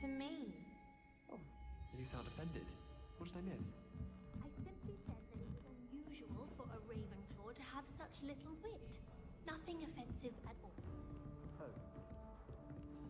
to me. Oh, you sound offended. What did I miss? I simply said that it was unusual for a Ravenclaw to have such little wit. Nothing offensive at all. Oh. To be honest, anything.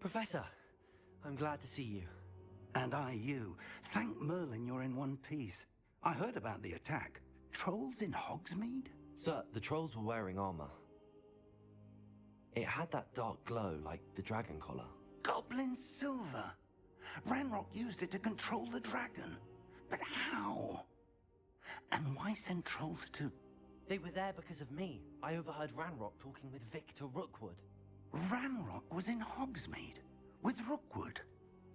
Professor, I'm glad to see you. And I you. Thank Merlin you're in one piece. I heard about the attack. Trolls in Hogsmeade? Sir, the trolls were wearing armor. It had that dark glow like the dragon collar. Goblin silver. Ranrock used it to control the dragon. But how? And why send trolls to... They were there because of me. I overheard Ranrock talking with Victor Rookwood. Ranrock was in Hogsmeade? With Rookwood?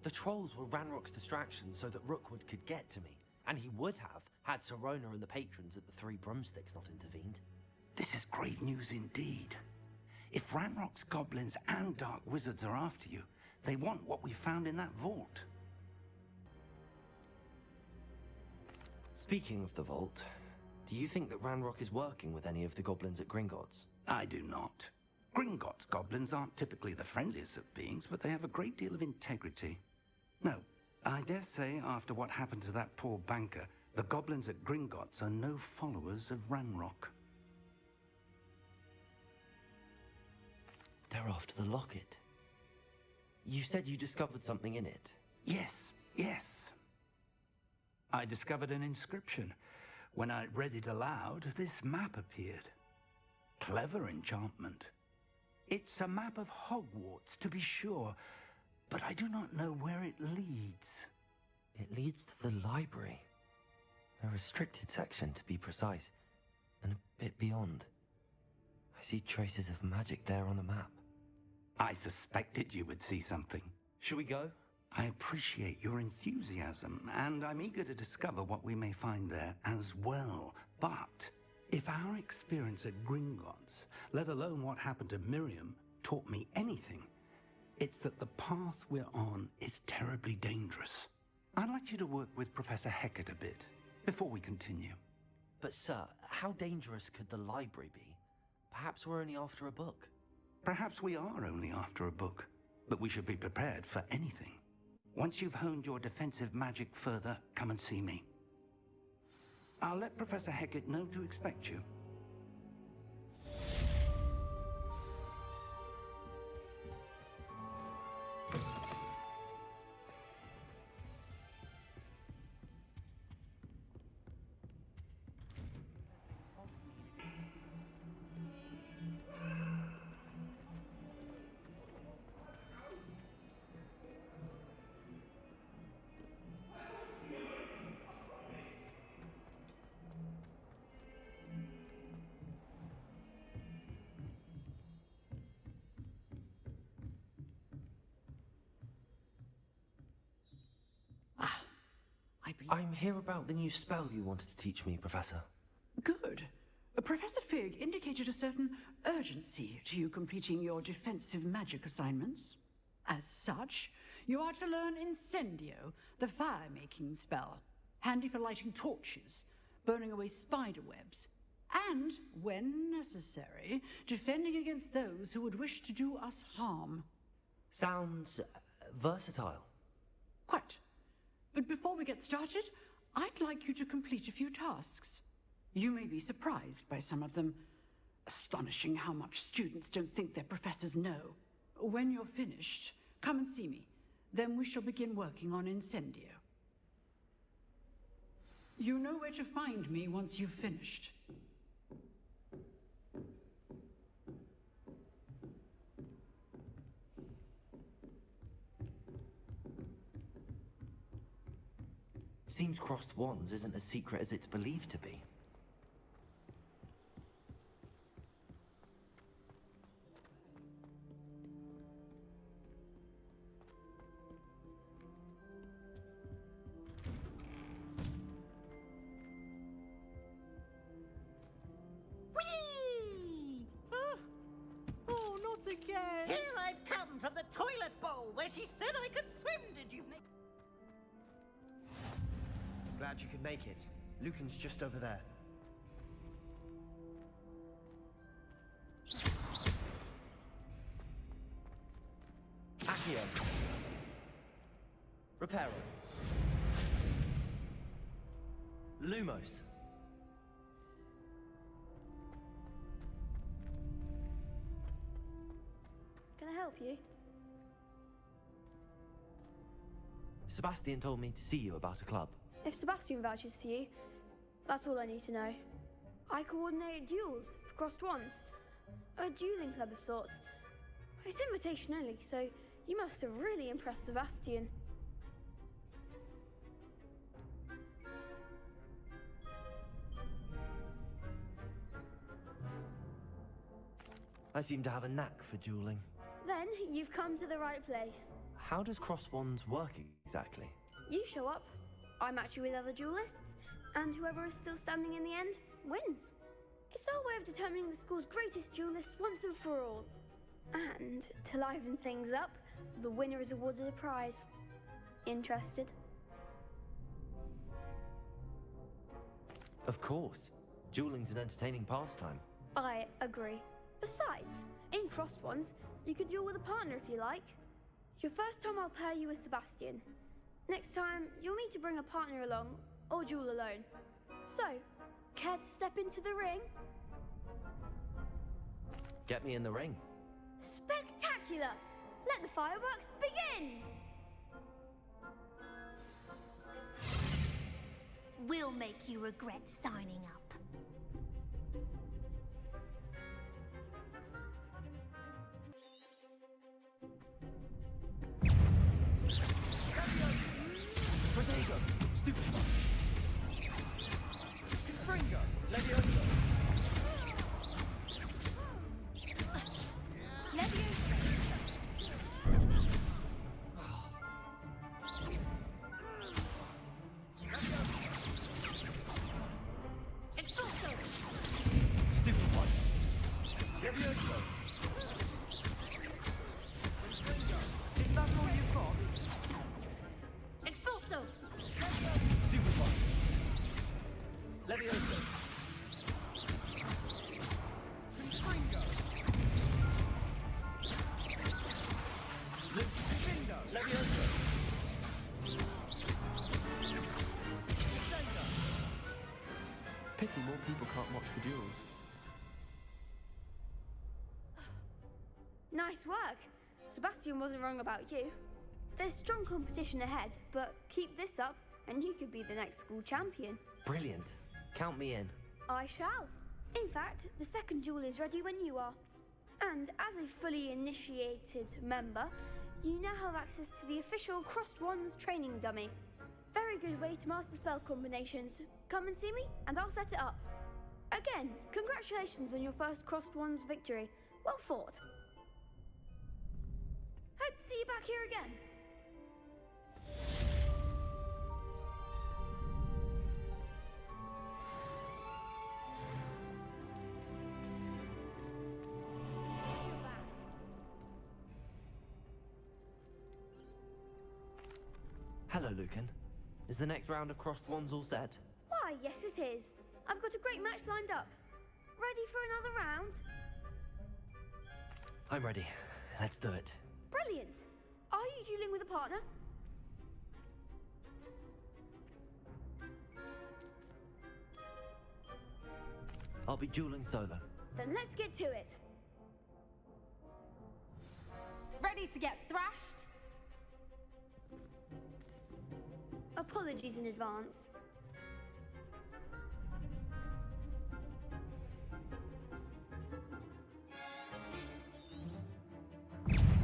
The trolls were Ranrock's distraction so that Rookwood could get to me. And he would have, had Sirona and the patrons at the Three Broomsticks not intervened. This is grave news indeed. If Ranrock's goblins and dark wizards are after you, they want what we found in that vault. Speaking of the vault, do you think that Ranrock is working with any of the goblins at Gringotts? I do not. Gringotts goblins aren't typically the friendliest of beings, but they have a great deal of integrity. No, I dare say after what happened to that poor banker, the goblins at Gringotts are no followers of Ranrock. They're after the locket. You said you discovered something in it. Yes, yes. I discovered an inscription. When I read it aloud, this map appeared. Clever enchantment. It's a map of Hogwarts, to be sure, but I do not know where it leads. It leads to the library. A restricted section, to be precise, and a bit beyond. I see traces of magic there on the map. I suspected you would see something. Shall we go? I appreciate your enthusiasm, and I'm eager to discover what we may find there as well. But if our experience at Gringotts, let alone what happened to Miriam, taught me anything, it's that the path we're on is terribly dangerous. I'd like you to work with Professor Hecat a bit before we continue. But sir, how dangerous could the library be? Perhaps we're only after a book. Perhaps we are only after a book, but we should be prepared for anything. Once you've honed your defensive magic further, come and see me. I'll let Professor Hecat know to expect you. I'm here about the new spell you wanted to teach me, Professor. Good. Professor Fig indicated a certain urgency to you completing your defensive magic assignments. As such, you are to learn Incendio, the fire-making spell, handy for lighting torches, burning away spider webs, and, when necessary, defending against those who would wish to do us harm. Sounds versatile. Quite. But before we get started, I'd like you to complete a few tasks. You may be surprised by some of them. Astonishing how much students don't think their professors know. When you're finished, come and see me. Then we shall begin working on Incendio. You know where to find me once you've finished. Seems crossed wands isn't as secret as it's believed to be. Whee! Huh? Oh, not again! Here I've come from the toilet bowl where she said I could swim, did you? Glad you could make it. Lucan's just over there. Accio. Reparo. Lumos. Can I help you? Sebastian told me to see you about a club. If Sebastian vouches for you, that's all I need to know. I coordinate duels for crossed wands. A dueling club of sorts. It's invitation only, so you must have really impressed Sebastian. I seem to have a knack for dueling. Then you've come to the right place. How does crossed wands work exactly? You show up, I match you with other duelists, and whoever is still standing in the end wins. It's our way of determining the school's greatest duelist once and for all. And to liven things up, the winner is awarded a prize. Interested? Of course. Dueling's an entertaining pastime. I agree. Besides, in crossed ones, you can duel with a partner if you like. Your first time I'll pair you with Sebastian. Next time, you'll need to bring a partner along, or duel alone. So, care to step into the ring? Get me in the ring. Spectacular! Let the fireworks begin! We'll make you regret signing up. Protego! Stupefy! Confringo! Levioso! Stupefy! Levioso! Confringo! Is that all you've got? Expulso! Stupefy! Levioso! Confringo! Confringo! Levioso! Descendo! Pity more people can't watch the duels. Nice work. Sebastian wasn't wrong about you. There's strong competition ahead, but keep this up and you could be the next school champion. Brilliant. Count me in. I shall. In fact, the second duel is ready when you are. And as a fully initiated member, you now have access to the official Crossed Wands training dummy. Very good way to master spell combinations. Come and see me, and I'll set it up. Again, congratulations on your first Crossed Wands victory. Well fought. Hope to see you back here again. You're back. Hello, Lucan. Is the next round of crossed wands all set? Why, yes it is. I've got a great match lined up. Ready for another round? I'm ready. Let's do it. Brilliant. Are you dueling with a partner? I'll be dueling solo. Then let's get to it. Ready to get thrashed? Apologies in advance.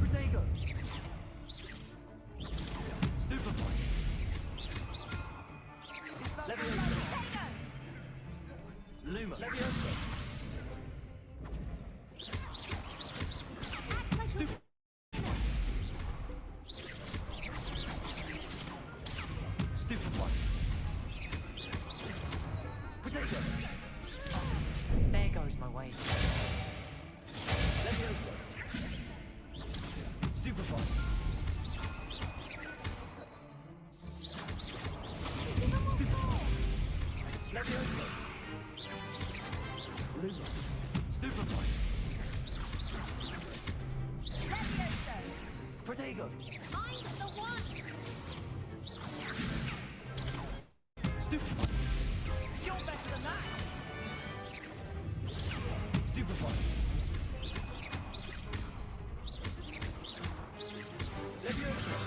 Protego! Stupefy! Leviosa! Luma! Leviosa! Stupefy! Stupefy! Protego! There goes my way. Leviosa! Stupefy! Leviosa! Luma! Stupefy! Protego! I'm the one! Stupefy! You're better than that. Stupefy! Leviosa!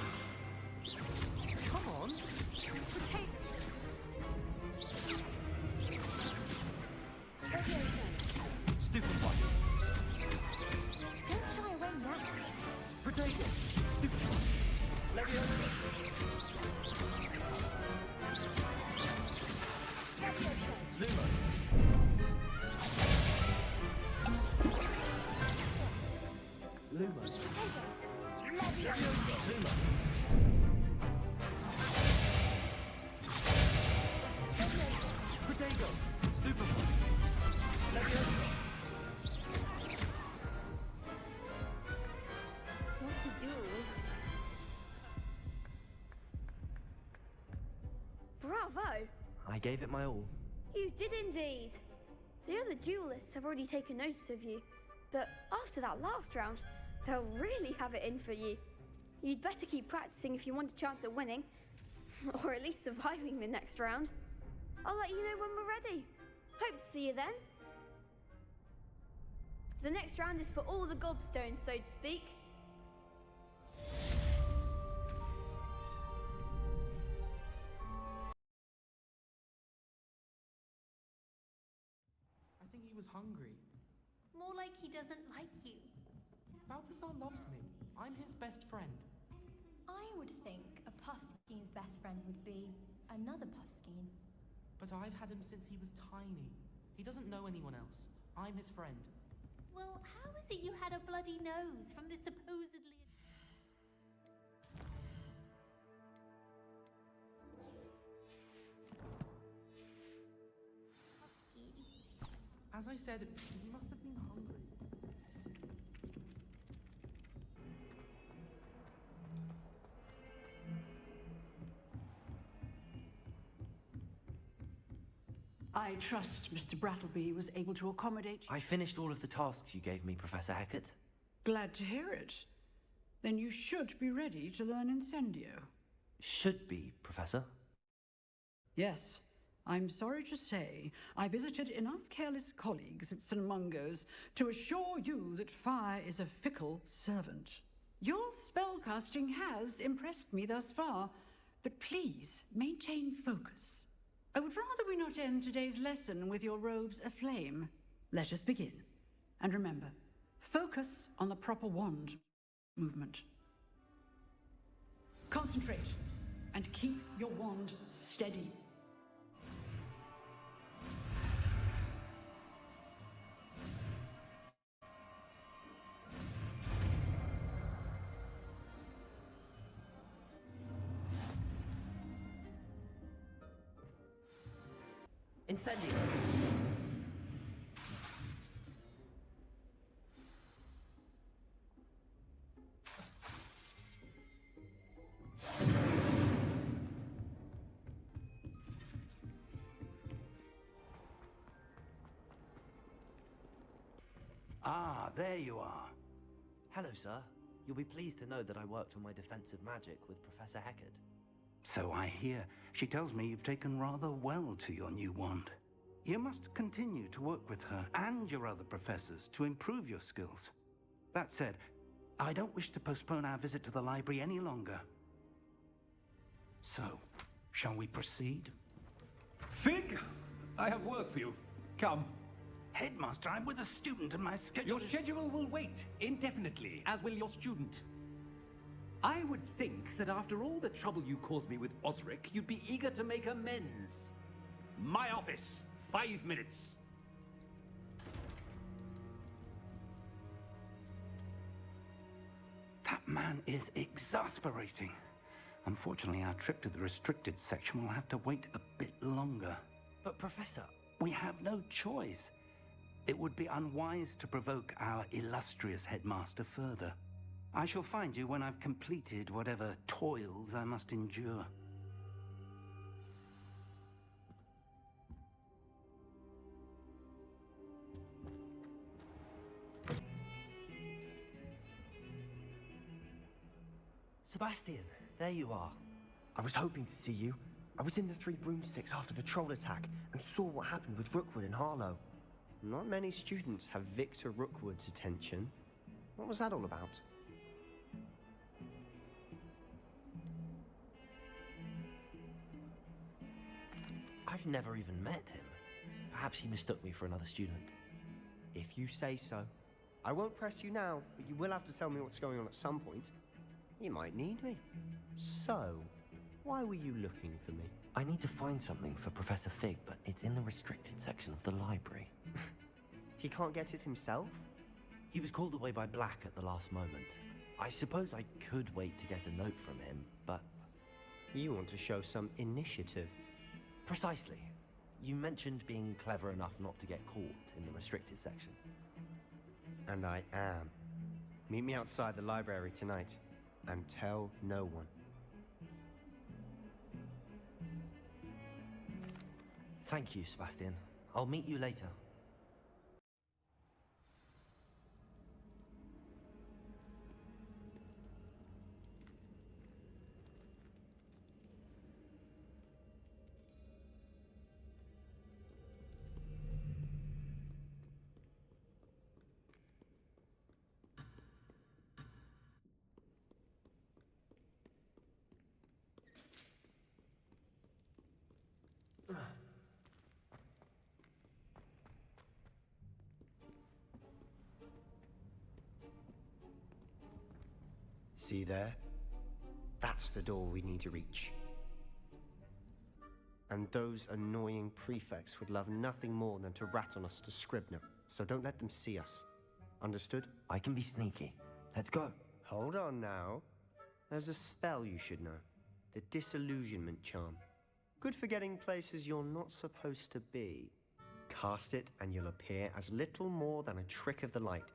Come on! Stupefy! Don't shy away now. Protego! Stupefy! Leviosa! Lumos! Lumos! Leviosa! Lumos! Protego! Stupefy! Leviosa! What to do? Bravo! I gave it my all. You did indeed. The other duelists have already taken notice of you, but after that last round, they'll really have it in for you. You'd better keep practicing if you want a chance at winning, or at least surviving the next round. I'll let you know when we're ready. Hope to see you then. The next round is for all the gobstones, so to speak. I think he was hungry. More like he doesn't like you. Balthazar loves me. I'm his best friend. I would think a Puffskene's best friend would be another Puffskene. But I've had him since he was tiny. He doesn't know anyone else. I'm his friend. Well, how is it you had a bloody nose from this supposedly... As I said, he must have been hungry. I trust Mr. Brattleby was able to accommodate you. I finished all of the tasks you gave me, Professor Hecat. Glad to hear it. Then you should be ready to learn Incendio. Should be, Professor. Yes, I'm sorry to say I visited enough careless colleagues at St. Mungo's to assure you that fire is a fickle servant. Your spellcasting has impressed me thus far, but please maintain focus. I would rather we not end today's lesson with your robes aflame. Let us begin. And remember, focus on the proper wand movement. Concentrate and keep your wand steady. Incendio! Ah, there you are. Hello, sir. You'll be pleased to know that I worked on my defensive magic with Professor Hecat. So I hear. She tells me you've taken rather well to your new wand. You must continue to work with her and your other professors to improve your skills. That said, I don't wish to postpone our visit to the library any longer. So, shall we proceed? Fig, I have work for you. Come. Headmaster, I'm with a student and my schedule Your schedule will wait indefinitely, as will your student. I would think that after all the trouble you caused me with Osric, you'd be eager to make amends. My office, 5 minutes. That man is exasperating. Unfortunately, our trip to the restricted section will have to wait a bit longer. But Professor... We have no choice. It would be unwise to provoke our illustrious headmaster further. I shall find you when I've completed whatever toils I must endure. Sebastian, there you are. I was hoping to see you. I was in the Three Broomsticks after the troll attack and saw what happened with Rookwood and Harlow. Not many students have Victor Rookwood's attention. What was that all about? I've never even met him. Perhaps he mistook me for another student. If you say so. I won't press you now, but you will have to tell me what's going on at some point. You might need me. So, why were you looking for me? I need to find something for Professor Fig, but it's in the restricted section of the library. He can't get it himself? He was called away by Black at the last moment. I suppose I could wait to get a note from him, but... You want to show some initiative. Precisely. You mentioned being clever enough not to get caught in the restricted section. And I am. Meet me outside the library tonight, and tell no one. Thank you, Sebastian. I'll meet you later. See there? That's the door we need to reach. And those annoying prefects would love nothing more than to rat on us to Scribner, so don't let them see us. Understood? I can be sneaky. Let's go. Hold on now. There's a spell you should know. The Disillusionment Charm. Good for getting places you're not supposed to be. Cast it and you'll appear as little more than a trick of the light,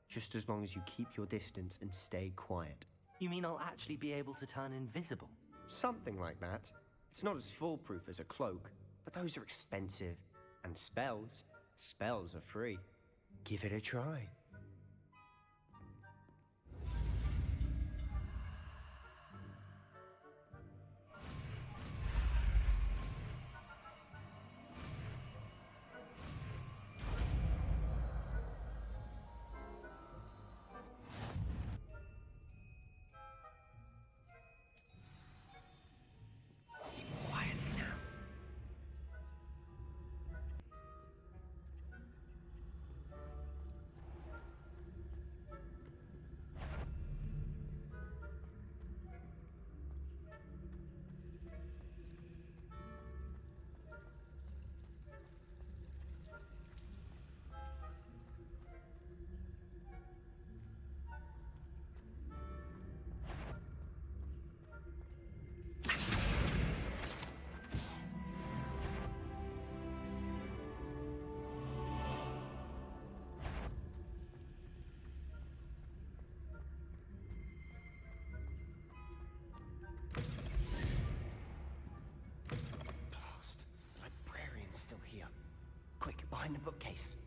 just as long as you keep your distance and stay quiet. You mean I'll actually be able to turn invisible? Something like that. It's not as foolproof as a cloak, but those are expensive. And spells are free. Give it a try. Still here. Quick, behind the bookcase.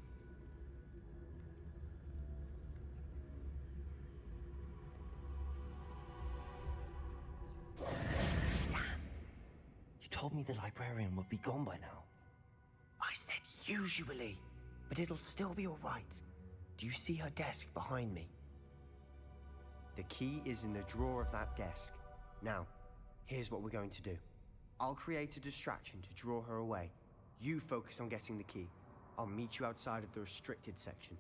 Damn. You told me the librarian would be gone by now. I said Usually. But it'll still be alright. Do you see her desk behind me? The key is in the drawer of that desk. Now, here's what we're going to do. I'll create a distraction to draw her away. You focus on getting the key. I'll meet you outside of the restricted section.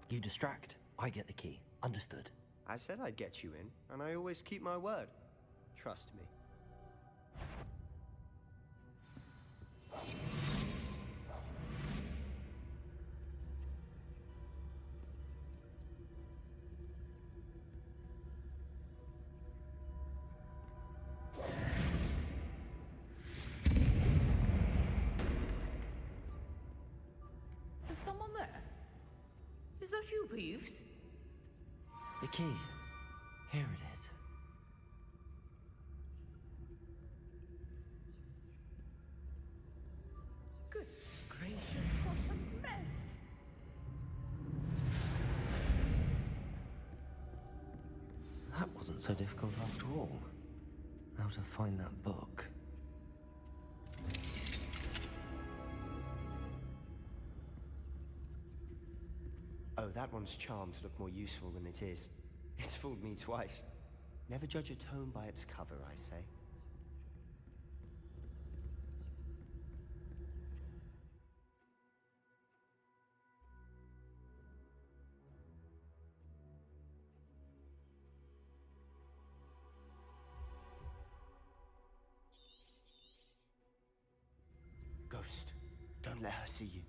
You distract, I get the key. Understood. I said I'd get you in, and I always keep my word. Trust me. Is someone there? Is that you, Peeves? The key. Here it is. Goodness gracious, what a mess! That wasn't so difficult after all. Now to find that book. Oh, that one's charmed to look more useful than it is. It's fooled me twice. Never judge a tome by its cover, I say. Ghost, don't let her see you.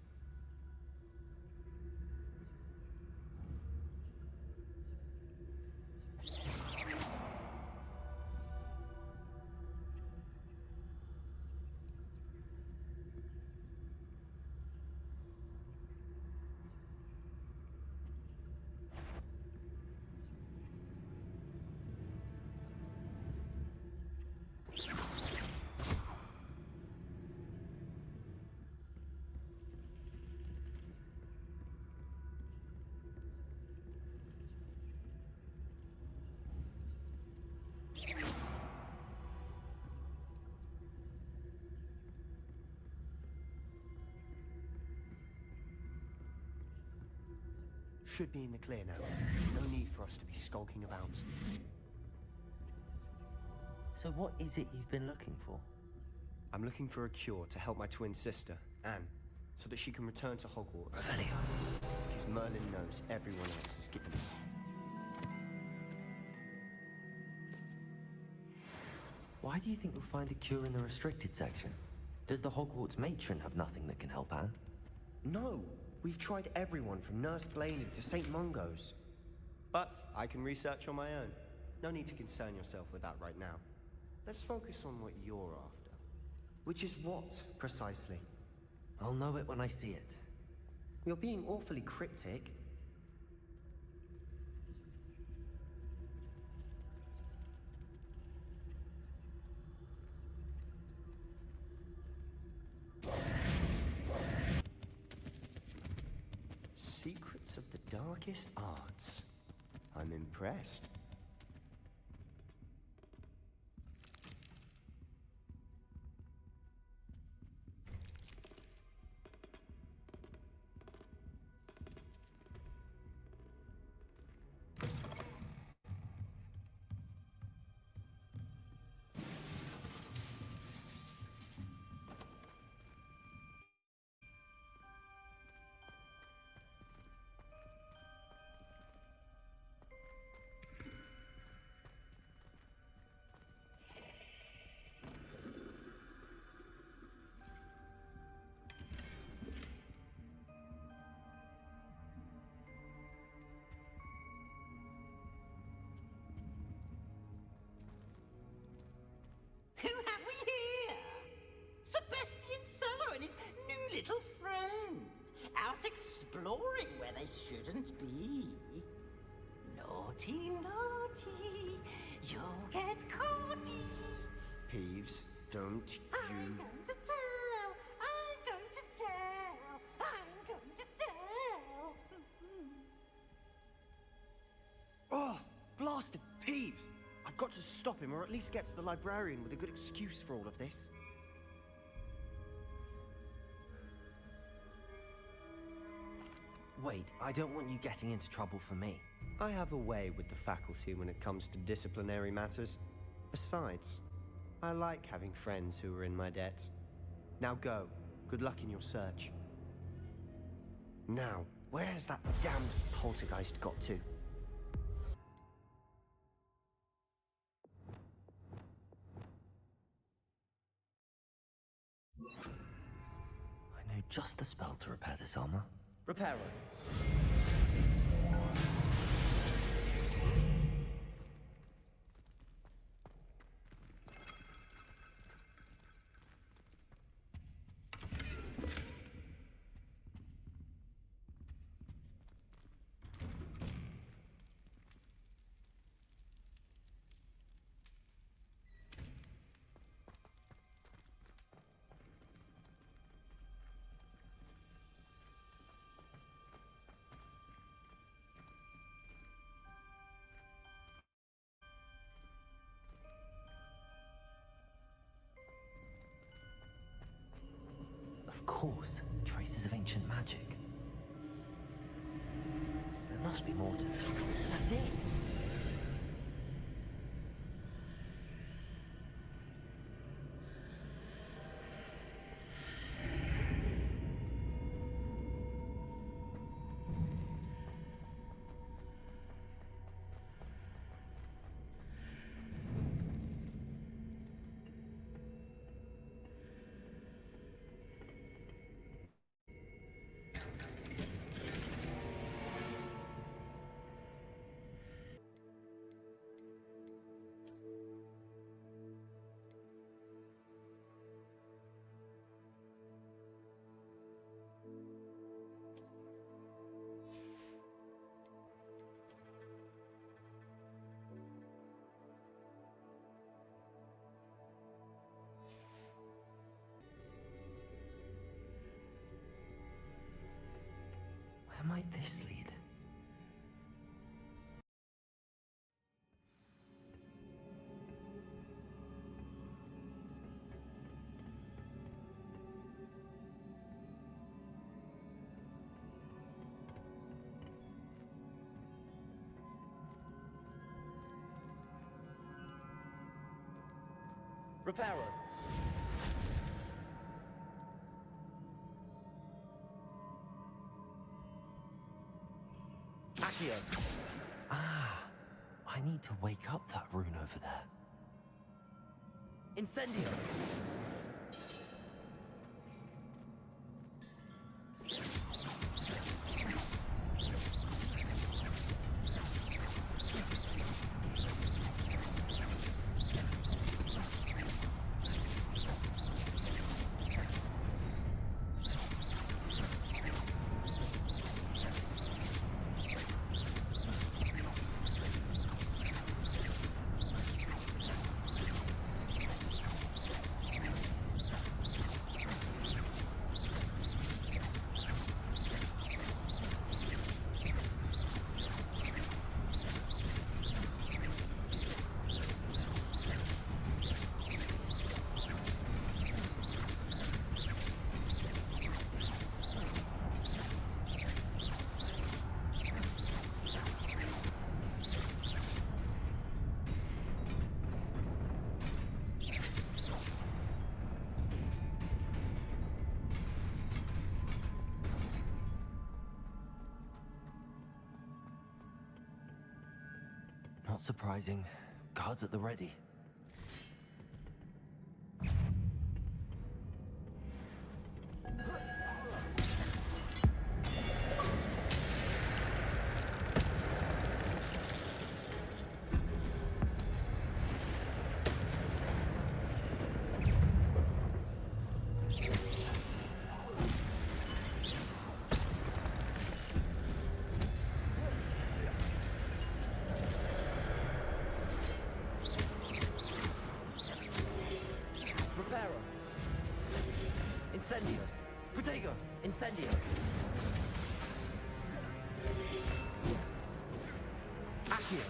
Should be in the clear now. No need for us to be skulking about. So what is it you've been looking for? I'm looking for a cure to help my twin sister, Anne, so that she can return to Hogwarts. Revelio. Because Merlin knows everyone else is given it. Why do you think you'll find a cure in the restricted section? Does the Hogwarts matron have nothing that can help Anne? No! We've tried everyone from Nurse Blainey to St. Mungo's. But I can research on my own. No need to concern yourself with that right now. Let's focus on what you're after. Which is what, precisely? I'll know it when I see it. You're being awfully cryptic. Secrets of the darkest arts. I'm impressed. Who have we here? Sebastian Solo and his new little friend, out exploring where they shouldn't be. Naughty, naughty, you'll get caughty. Peeves, don't I'm you... going to tell, I'm going to tell, I'm going to tell. Oh, blasted Peeves! I've got to stop him, or at least get to the librarian with a good excuse for all of this. Wait, I don't want you getting into trouble for me. I have a way with the faculty when it comes to disciplinary matters. Besides, I like having friends who are in my debt. Now go. Good luck in your search. Now, where's that damned poltergeist got to? I know just the spell to repair this armor. Reparo. Of course, traces of ancient magic. There must be more to this. That's it! Where might this lead? Reparo. Accio. Ah, I need to wake up that rune over there. Incendio. Not surprising. Guards at the ready. Incendio. Protego. Incendio. Accio.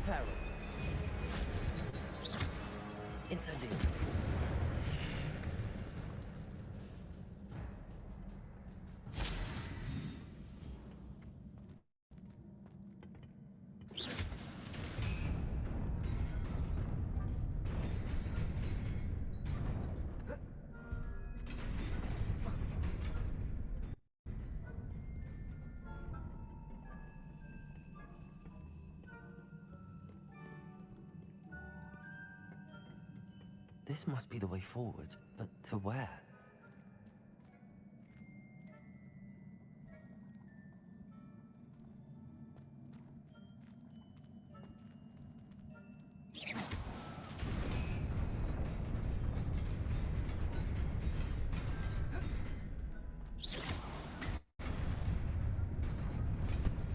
Reparo. Incendio. This must be the way forward, but to where?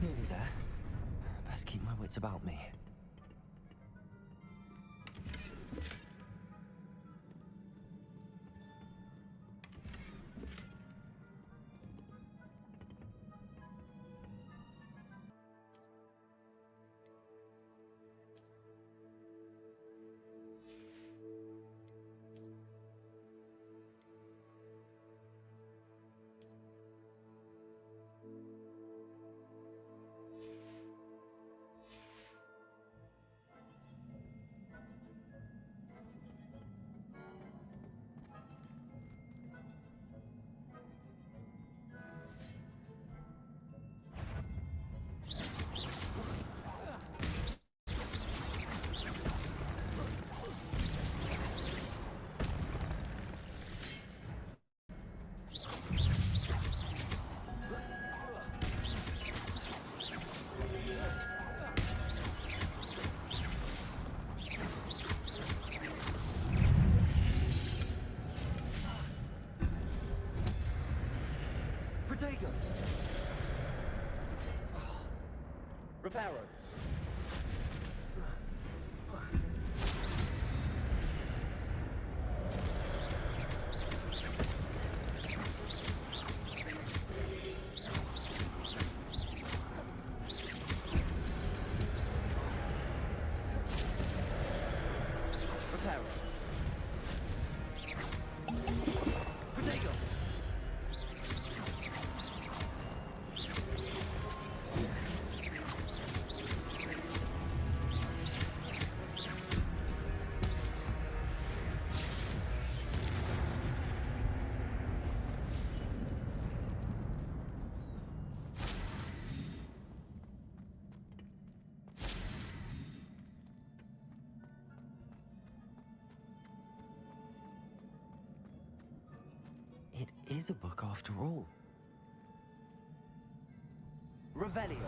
Nearly there. Best keep my wits about me. Protego. Reparo. It is a book after all. Revelio.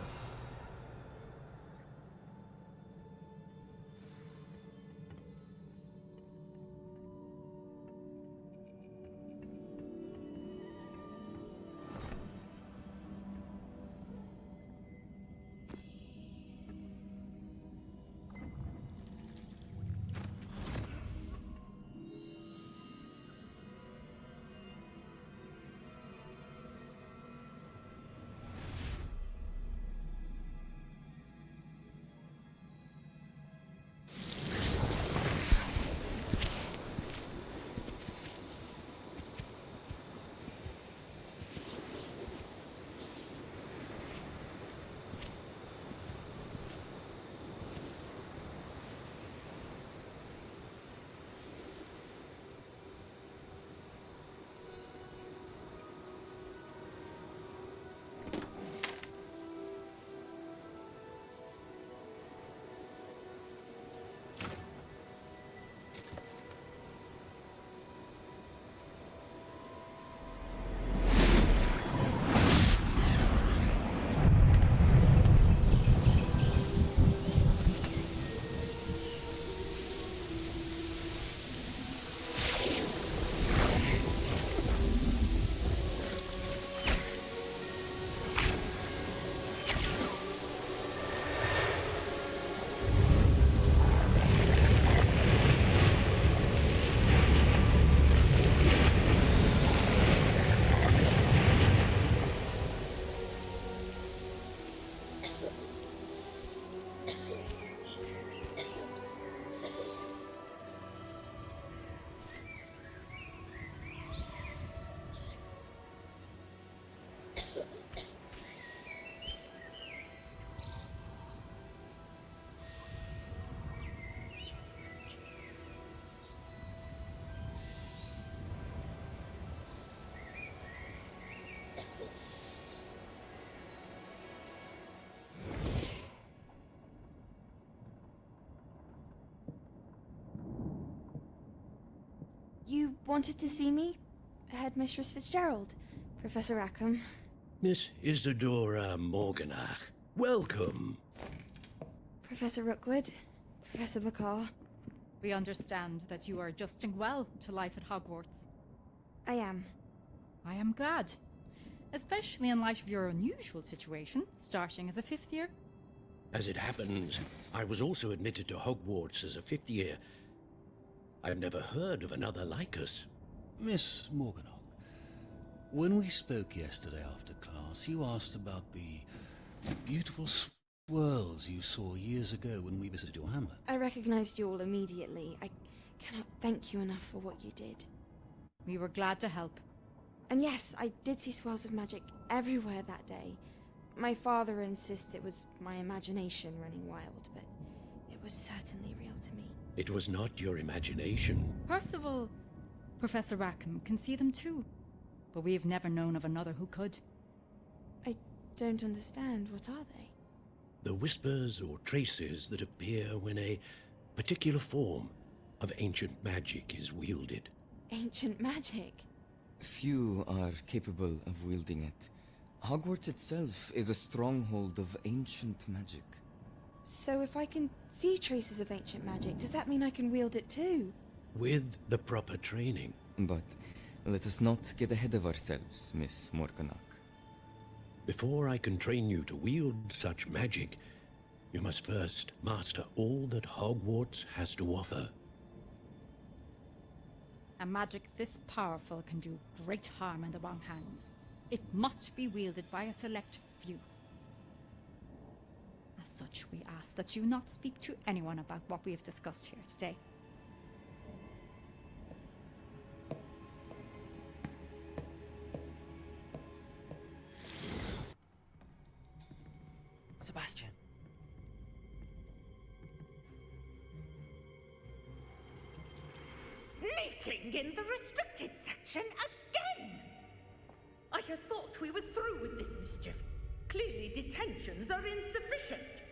You wanted to see me? Headmistress Fitzgerald, Professor Rackham. Miss Isadora Morganach, welcome. Professor Rookwood, Professor McCaw. We understand that you are adjusting well to life at Hogwarts. I am. I am glad. Especially in light of your unusual situation, starting as a 5th year. As it happens, I was also admitted to Hogwarts as a 5th year. I've never heard of another like us. Miss Morganach, when we spoke yesterday after class, you asked about the beautiful swirls you saw years ago when we visited your hamlet. I recognized you all immediately. I cannot thank you enough for what you did. We were glad to help. And yes, I did see swirls of magic everywhere that day. My father insists it was my imagination running wild, but it was certainly real to me. It was not your imagination. Percival, Professor Rackham can see them too. But we've never known of another who could. I don't understand. What are they? The whispers or traces that appear when a particular form of ancient magic is wielded. Ancient magic? Few are capable of wielding it. Hogwarts itself is a stronghold of ancient magic. So if I can see traces of ancient magic, does that mean I can wield it too? With the proper training. But let us not get ahead of ourselves, Miss Morganach. Before I can train you to wield such magic, you must first master all that Hogwarts has to offer. A magic this powerful can do great harm in the wrong hands. It must be wielded by a select few. As such, we ask that you not speak to anyone about what we have discussed here today. Sebastian. Sneaking in the restricted section again! I had thought we were through with this mischief. Clearly detentions are insufficient.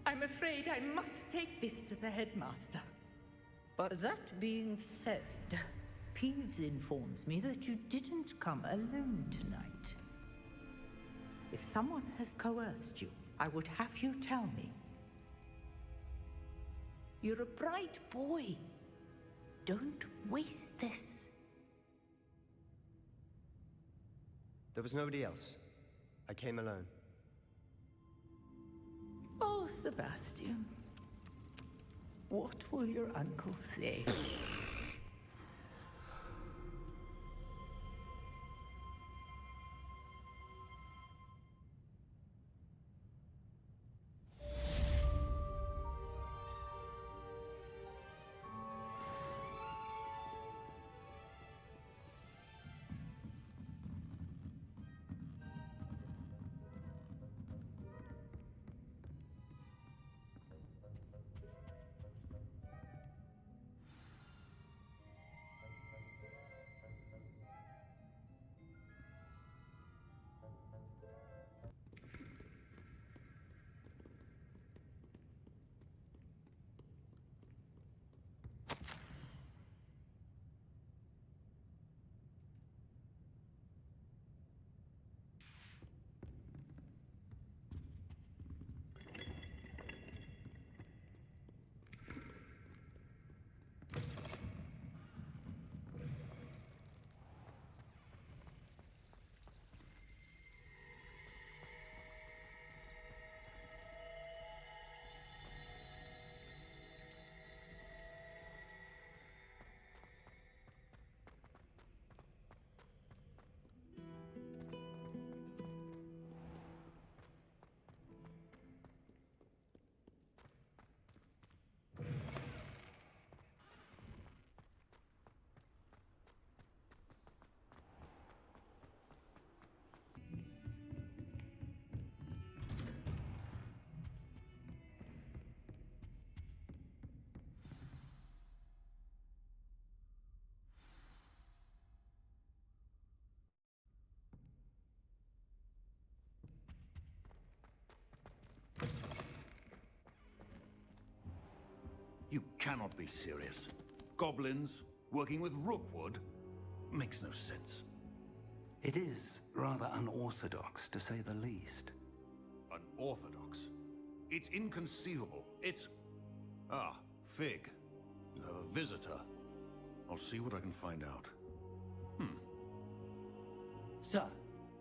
I'm afraid I must take this to the headmaster. But that being said, Peeves informs me that you didn't come alone tonight. If someone has coerced you, I would have you tell me. You're a bright boy. Don't waste this. There was nobody else. I came alone. Oh, Sebastian. What will your uncle say? You cannot be serious. goblins, working with Rookwood. Makes no sense. It is rather unorthodox, to say the least. Unorthodox? It's inconceivable. It's... Ah, Fig. You have a visitor. I'll see what I can find out. Sir,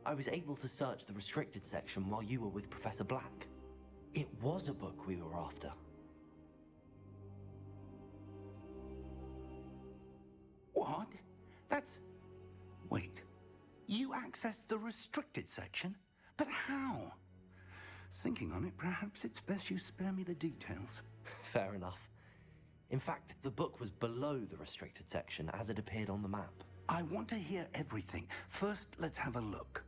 I was able to search the restricted section while you were with Professor Black. It was a book we were after. What? That's... Wait. You accessed the restricted section? But how? Thinking on it, perhaps it's best you spare me the details. Fair enough. In fact, the book was below the restricted section as it appeared on the map. I want to hear everything. First, let's have a look.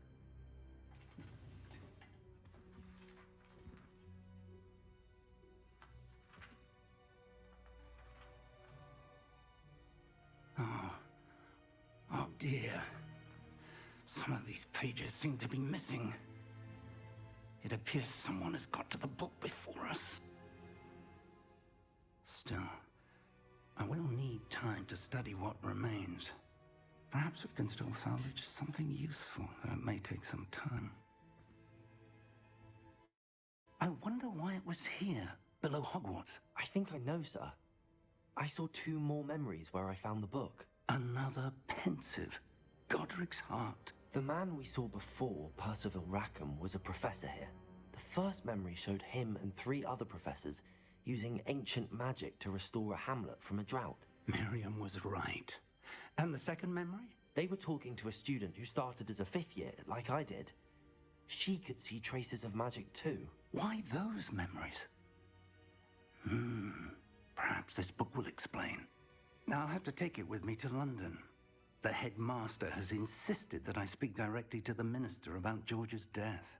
Oh dear. Some of these pages seem to be missing. It appears someone has got to the book before us. Still, I will need time to study what remains. Perhaps we can still salvage something useful, though it may take some time. I wonder why it was here, below Hogwarts. I think I know, sir. I saw 2 more memories where I found the book. Another pensive. Godric's heart. The man we saw before, Percival Rackham, was a professor here. The first memory showed him and 3 other professors using ancient magic to restore a hamlet from a drought. Miriam was right. And the second memory? They were talking to a student who started as a 5th year, like I did. She could see traces of magic too. Why those memories? Perhaps this book will explain. Now I'll have to take it with me to London. The headmaster has insisted that I speak directly to the minister about George's death.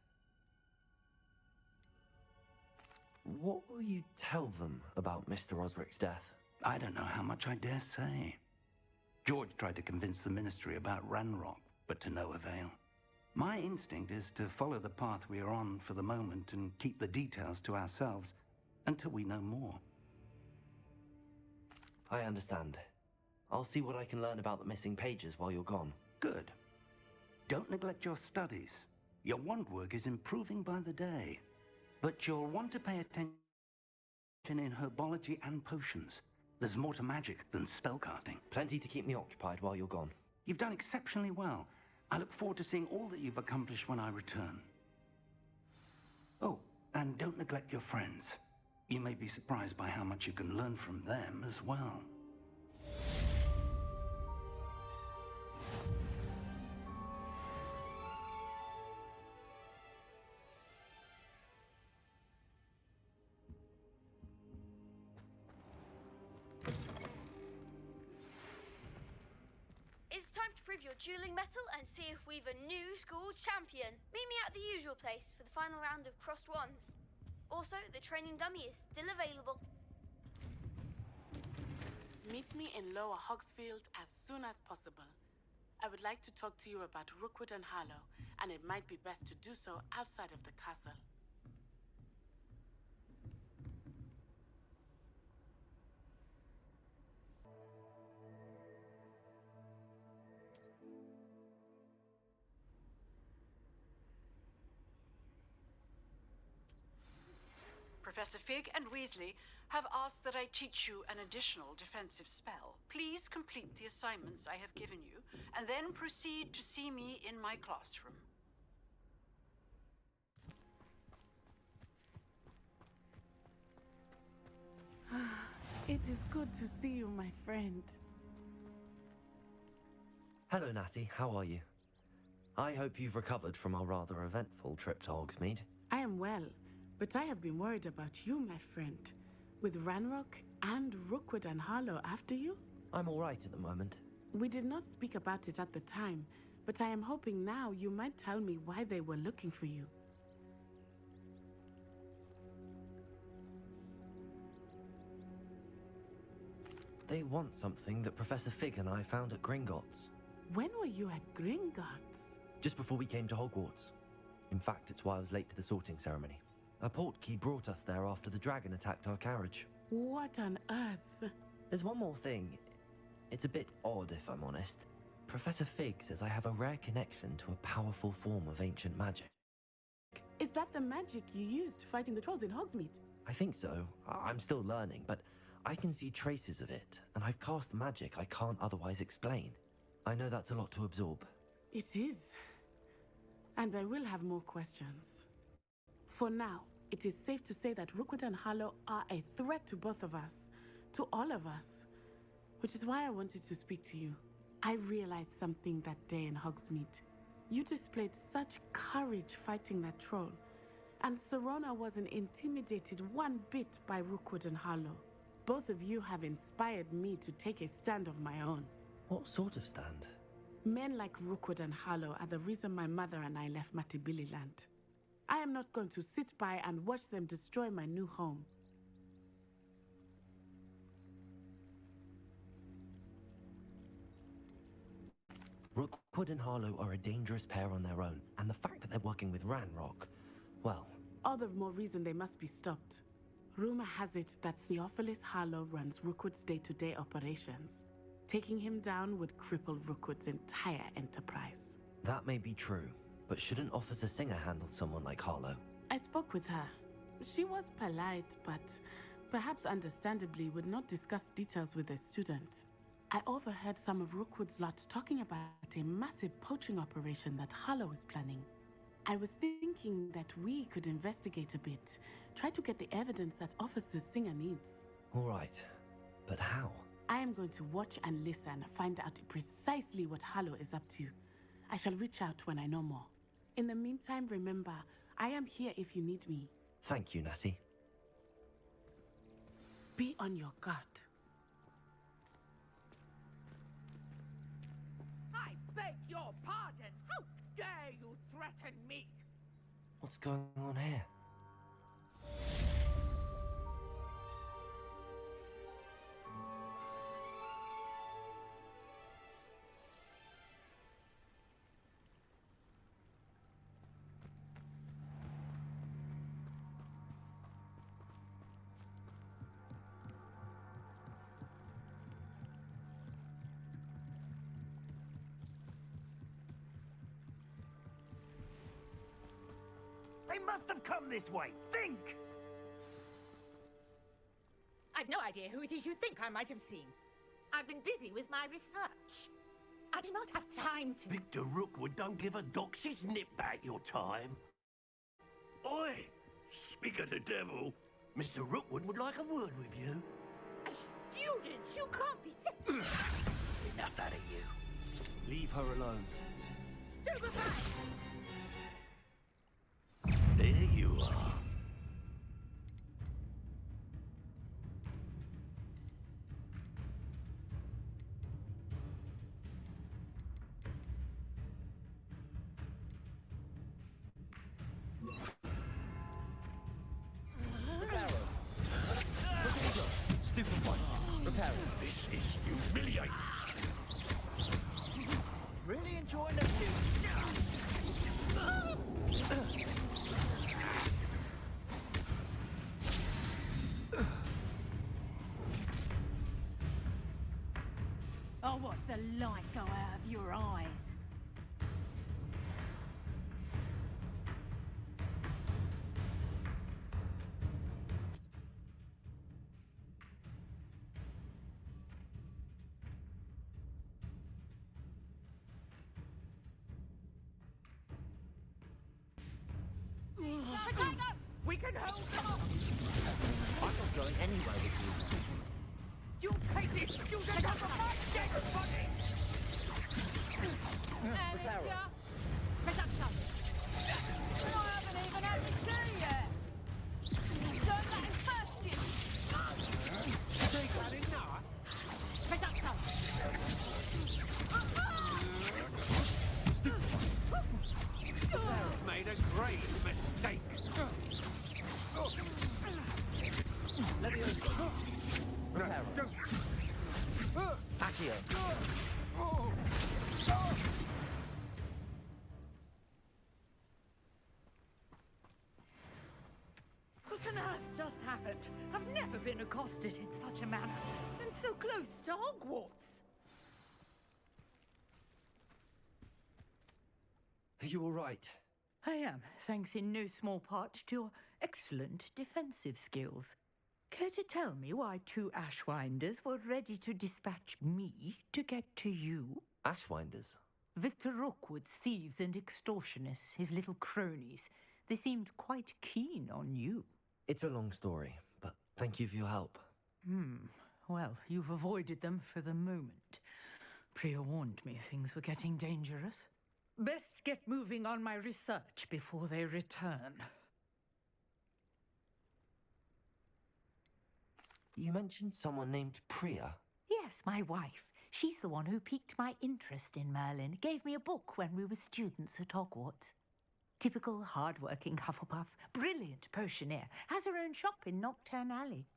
What will you tell them about Mr. Osric's death? I don't know how much I dare say. George tried to convince the ministry about Ranrock, but to no avail. My instinct is to follow the path we are on for the moment and keep the details to ourselves until we know more. I understand. I'll see what I can learn about the missing pages while you're gone. Good. Don't neglect your studies. Your wand work is improving by the day. But you'll want to pay attention in herbology and potions. There's more to magic than spellcasting. Plenty to keep me occupied while you're gone. You've done exceptionally well. I look forward to seeing all that you've accomplished when I return. Oh, and don't neglect your friends. You may be surprised by how much you can learn from them as well. It's time to prove your dueling mettle and see if we've a new school champion. Meet me at the usual place for the final round of crossed wands. Also, the training dummy is still available. Meet me in Lower Hogsfield as soon as possible. I would like to talk to you about Rookwood and Harlow, and it might be best to do so outside of the castle. Professor Fig and Weasley have asked that I teach you an additional defensive spell. Please complete the assignments I have given you, and then proceed to see me in my classroom. It is good to see you, my friend. Hello, Natty. How are you? I hope you've recovered from our rather eventful trip to Hogsmeade. I am well, but I have been worried about you, my friend. With Ranrock and Rookwood and Harlow after you? I'm all right at the moment. We did not speak about it at the time, but I am hoping now you might tell me why they were looking for you. They want something that Professor Fig and I found at Gringotts. When were you at Gringotts? Just before we came to Hogwarts. In fact, it's why I was late to the sorting ceremony. A portkey brought us there after the dragon attacked our carriage. What on earth? There's one more thing. It's a bit odd, if I'm honest. Professor Fig says I have a rare connection to a powerful form of ancient magic. Is that the magic you used fighting the trolls in Hogsmeade? I think so. I'm still learning, but I can see traces of it, and I've cast magic I can't otherwise explain. I know that's a lot to absorb. It is. And I will have more questions. For now, it is safe to say that Rookwood and Harlow are a threat to both of us, to all of us. Which is why I wanted to speak to you. I realized something that day in Hogsmeade. You displayed such courage fighting that troll, and Serona wasn't intimidated one bit by Rookwood and Harlow. Both of you have inspired me to take a stand of my own. What sort of stand? Men like Rookwood and Harlow are the reason my mother and I left Matibili land. I am not going to sit by and watch them destroy my new home. Rookwood and Harlow are a dangerous pair on their own, and the fact that they're working with Ranrock, well... All the more reason they must be stopped. Rumor has it that Theophilus Harlow runs Rookwood's day-to-day operations. Taking him down would cripple Rookwood's entire enterprise. That may be true, but shouldn't Officer Singer handle someone like Harlow? I spoke with her. She was polite, but perhaps understandably would not discuss details with a student. I overheard some of Rookwood's lot talking about a massive poaching operation that Harlow is planning. I was thinking that we could investigate a bit, try to get the evidence that Officer Singer needs. All right, but how? I am going to watch and listen, find out precisely what Harlow is up to. I shall reach out when I know more. In the meantime, remember, I am here if you need me. Thank you, Natty. Be on your guard. I beg your pardon. How dare you threaten me? What's going on here? They must have come this way. Think! I've no idea who it is you think I might have seen. I've been busy with my research. I do not have time to... Victor Rookwood don't give a doxy's nip back your time. Oi! Speak of the devil. Mr. Rookwood would like a word with you. A student? You can't be sick. Enough out of you. Leave her alone. Stupefy! There you are. Stupefy. Repair it. This is humiliating. Really enjoying the view. I'll watch the light go out of your eyes. Potato! We can hold them off! I'm not going anywhere with you. You'll take this student off of my dead body! Anastasia! Reducto! I haven't even had the tea yet! Learn that in first year! Think that enough? Reducto! Made a grave mistake. Leviosa. Repair it. Accio. What on earth just happened? I've never been accosted in such a manner. And so close to Hogwarts. Are you all right? I am, thanks in no small part to your excellent defensive skills. Care to tell me why 2 Ashwinders were ready to dispatch me to get to you? Ashwinders? Victor Rookwood's thieves and extortionists, his little cronies. They seemed quite keen on you. It's a long story, but thank you for your help. Well, you've avoided them for the moment. Priya warned me things were getting dangerous. Best get moving on my research before they return. You mentioned someone named Priya. Yes, my wife. She's the one who piqued my interest in Merlin. Gave me a book when we were students at Hogwarts. Typical hard-working Hufflepuff, brilliant potioneer, has her own shop in Knockturn Alley.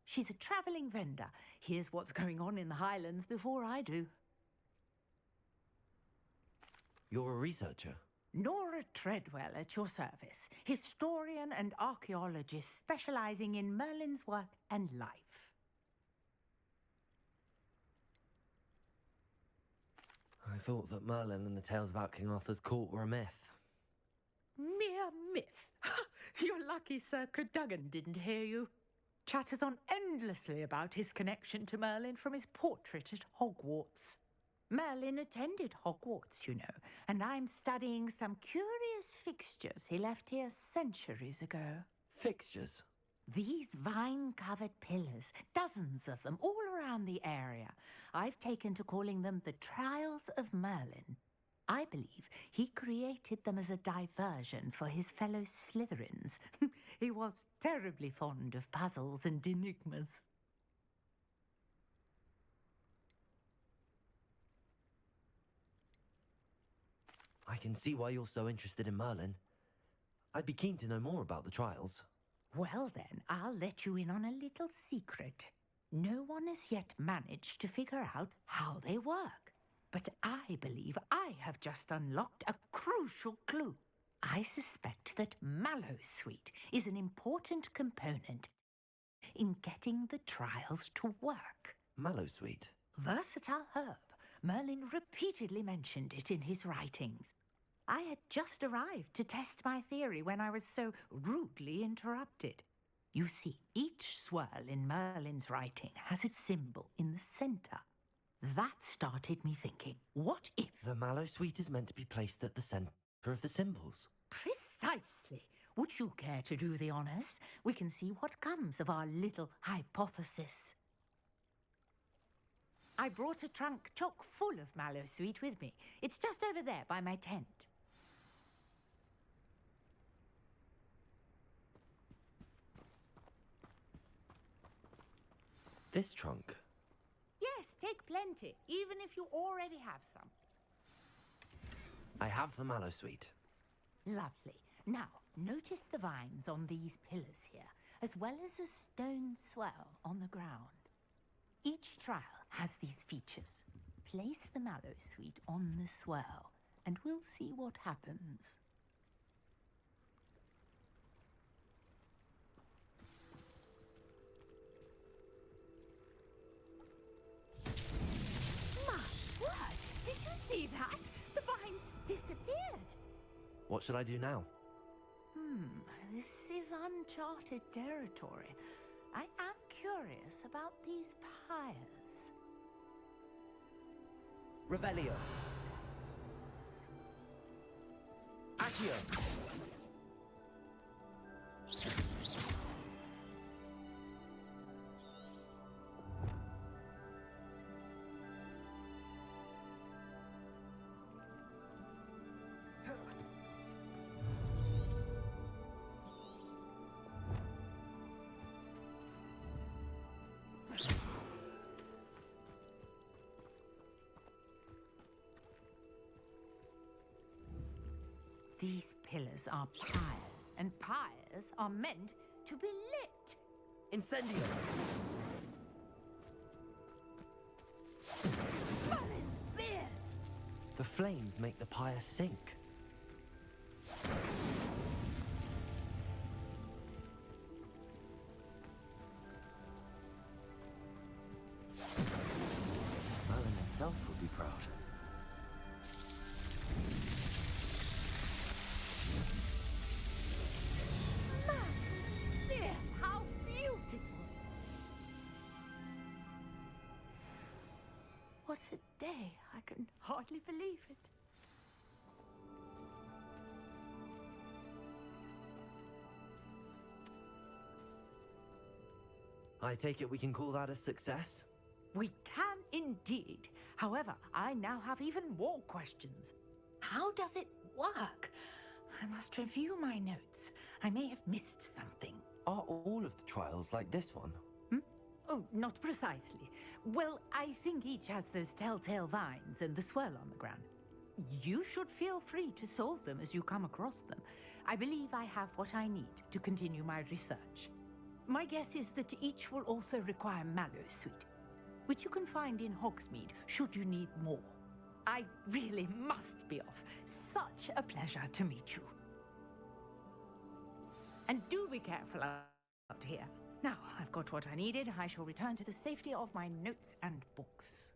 She's a travelling vendor. Hears what's going on in the Highlands before I do. You're a researcher? Nora Treadwell at your service, historian and archaeologist specialising in Merlin's work and life. I thought that Merlin and the tales about King Arthur's court were a myth. Mere myth. You're lucky Sir Cadogan didn't hear you. Chatters on endlessly about his connection to Merlin from his portrait at Hogwarts. Merlin attended Hogwarts, you know, and I'm studying some curious fixtures he left here centuries ago. Fixtures? These vine-covered pillars, dozens of them, all around the area. I've taken to calling them the Trials of Merlin. I believe he created them as a diversion for his fellow Slytherins. He was terribly fond of puzzles and enigmas. I can see why you're so interested in Merlin. I'd be keen to know more about the trials. Well then, I'll let you in on a little secret. No one has yet managed to figure out how they work. But I believe I have just unlocked a crucial clue. I suspect that Mallowsweet is an important component in getting the trials to work. Mallowsweet? Versatile herb. Merlin repeatedly mentioned it in his writings. I had just arrived to test my theory when I was so rudely interrupted. You see, each swirl in Merlin's writing has its symbol in the centre. That started me thinking, what if... The Mallowsweet is meant to be placed at the centre of the symbols. Precisely. Would you care to do the honours? We can see what comes of our little hypothesis. I brought a trunk chock full of Mallowsweet with me. It's just over there by my tent. This trunk? Yes, take plenty, even if you already have some. I have the Mallowsweet. Lovely. Now, notice the vines on these pillars here, as well as a stone swell on the ground. Each trial has these features. Place the Mallowsweet on the swirl, and we'll see what happens. My word! Did you see that? The vines disappeared. What should I do now? This is uncharted territory. I am curious about these pyres. Revelio. Accio. These pillars are pyres, and pyres are meant to be lit. Incendio! Merlin's beard! The flames make the pyre sink. Merlin himself would be proud. What a day. I can hardly believe it. I take it we can call that a success? We can indeed. However, I now have even more questions. How does it work? I must review my notes. I may have missed something. Are all of the trials like this one? Oh, not precisely. Well, I think each has those telltale vines and the swirl on the ground. You should feel free to solve them as you come across them. I believe I have what I need to continue my research. My guess is that each will also require mallow sweet, which you can find in Hogsmeade should you need more. I really must be off. Such a pleasure to meet you. And do be careful out here. Now, I've got what I needed. I shall return to the safety of my notes and books.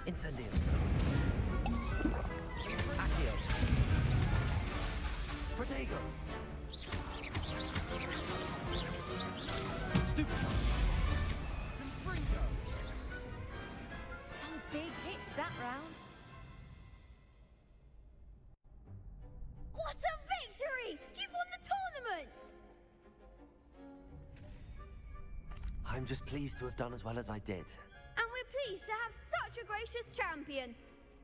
Incendio. Accio. Protego. Stupefy. Some big hits that round. What a victory! You've won the tournament! I'm just pleased to have done as well as I did. And we're pleased to have such a gracious champion.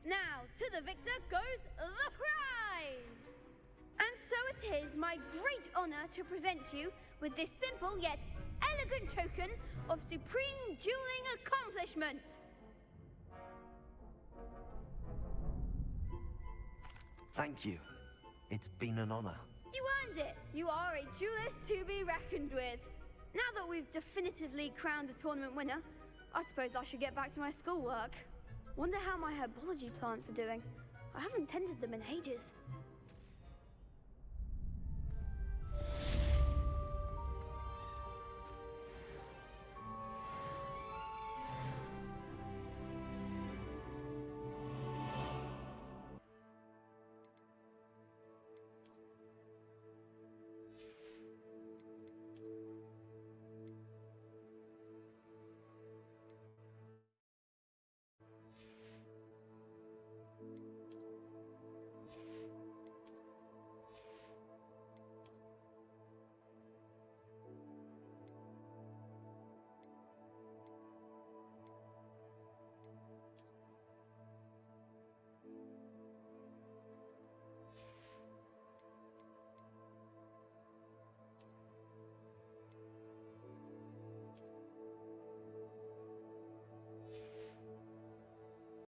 Now, to the victor goes the prize! And so it is my great honor to present you with this simple yet elegant token of supreme dueling accomplishment. Thank you. It's been an honor. You earned it. You are a duelist to be reckoned with. Now that we've definitively crowned the tournament winner, I suppose I should get back to my schoolwork. Wonder how my herbology plants are doing. I haven't tended them in ages.